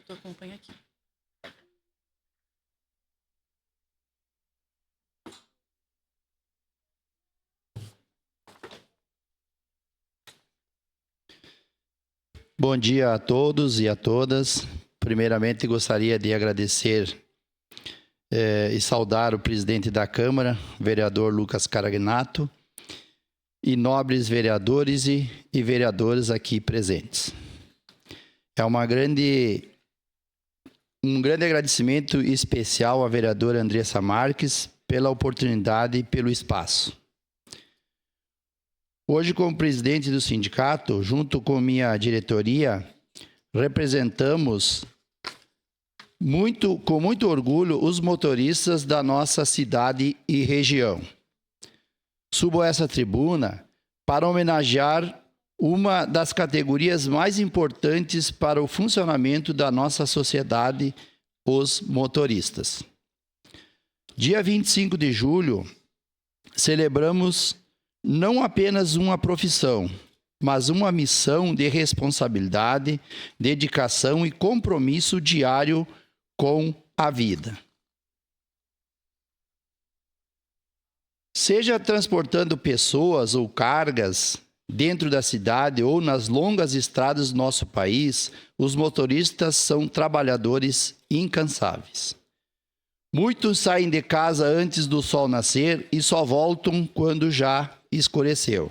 Tu acompanha aqui. Bom dia a todos e a todas. Primeiramente, gostaria de agradecer e saudar o presidente da Câmara, vereador Lucas Caragnato, e nobres vereadores e vereadoras aqui presentes. É um grande agradecimento especial à vereadora Andressa Marques pela oportunidade e pelo espaço. Hoje, como presidente do sindicato, junto com minha diretoria, representamos com muito orgulho os motoristas da nossa cidade e região. Subo a essa tribuna para homenagear uma das categorias mais importantes para o funcionamento da nossa sociedade, os motoristas. Dia 25 de julho, celebramos não apenas uma profissão, mas uma missão de responsabilidade, dedicação e compromisso diário com a vida. Seja transportando pessoas ou cargas dentro da cidade ou nas longas estradas do nosso país, os motoristas são trabalhadores incansáveis. Muitos saem de casa antes do sol nascer e só voltam quando já escureceu.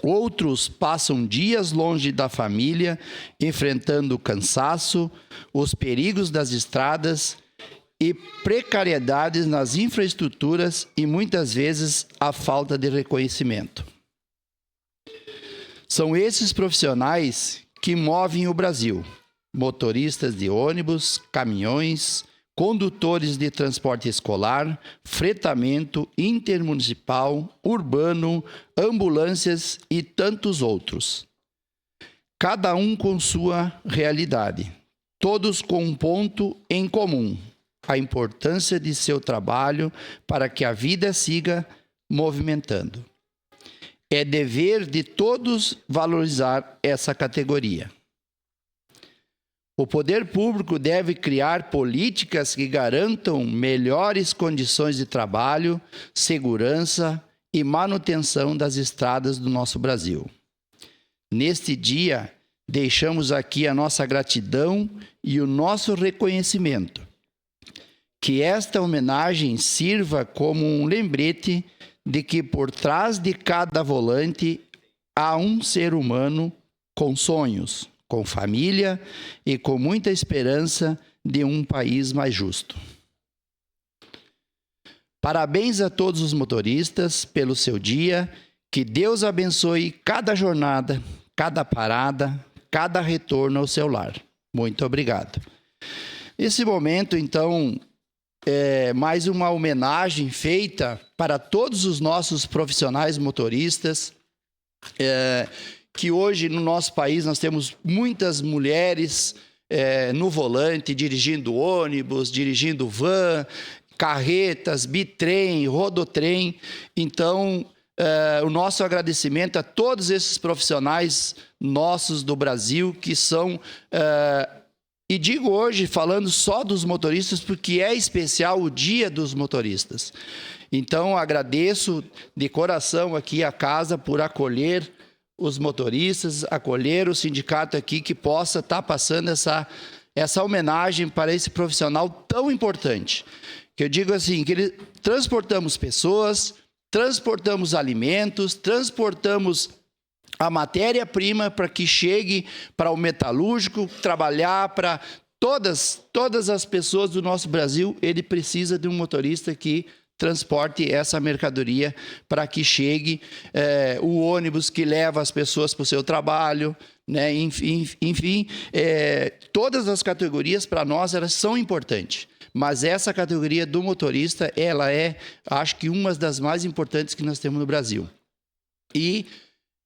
Outros passam dias longe da família, enfrentando o cansaço, os perigos das estradas e precariedades nas infraestruturas e muitas vezes a falta de reconhecimento. São esses profissionais que movem o Brasil: motoristas de ônibus, caminhões, condutores de transporte escolar, fretamento intermunicipal, urbano, ambulâncias e tantos outros. Cada um com sua realidade, todos com um ponto em comum: a importância de seu trabalho para que a vida siga movimentando. É dever de todos valorizar essa categoria. O poder público deve criar políticas que garantam melhores condições de trabalho, segurança e manutenção das estradas do nosso Brasil. Neste dia, deixamos aqui a nossa gratidão e o nosso reconhecimento. Que esta homenagem sirva como um lembrete de que por trás de cada volante há um ser humano com sonhos, com família e com muita esperança de um país mais justo. Parabéns a todos os motoristas pelo seu dia, que Deus abençoe cada jornada, cada parada, cada retorno ao seu lar. Muito obrigado. Nesse momento, então, é mais uma homenagem feita para todos os nossos profissionais motoristas, que hoje no nosso país nós temos muitas mulheres no volante, dirigindo ônibus, dirigindo van, carretas, bitrem, rodotrem. Então, o nosso agradecimento a todos esses profissionais nossos do Brasil que são... E digo hoje, falando só dos motoristas, porque é especial o Dia dos Motoristas. Então, agradeço de coração aqui a casa por acolher os motoristas, acolher o sindicato aqui que possa estar passando essa homenagem para esse profissional tão importante. Que eu digo assim, que transportamos pessoas, transportamos alimentos, transportamos a matéria-prima para que chegue para o metalúrgico, trabalhar para todas as pessoas do nosso Brasil. Ele precisa de um motorista que transporte essa mercadoria para que chegue o ônibus que leva as pessoas para o seu trabalho, né? Enfim, todas as categorias para nós elas são importantes, mas essa categoria do motorista, ela é, acho que uma das mais importantes que nós temos no Brasil. E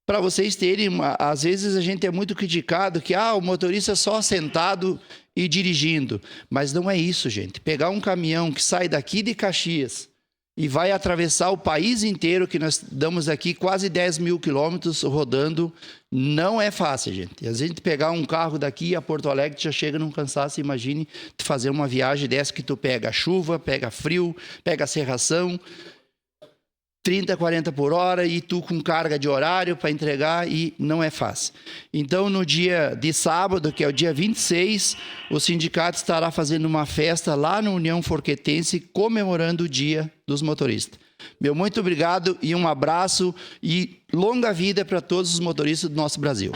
para vocês terem, às vezes a gente é muito criticado que o motorista só sentado e dirigindo, mas não é isso, gente. Pegar um caminhão que sai daqui de Caxias e vai atravessar o país inteiro, que nós damos aqui quase 10 mil quilômetros rodando. Não é fácil, gente. A gente pegar um carro daqui a Porto Alegre já chega num cansaço. Imagine tu fazer uma viagem dessa que tu pega chuva, pega frio, pega serração, 30, 40 por hora, e tu com carga de horário para entregar, e não é fácil. Então, no dia de sábado, que é o dia 26, o sindicato estará fazendo uma festa lá na União Forquetense, comemorando o Dia dos Motoristas. Meu muito obrigado e um abraço e longa vida para todos os motoristas do nosso Brasil.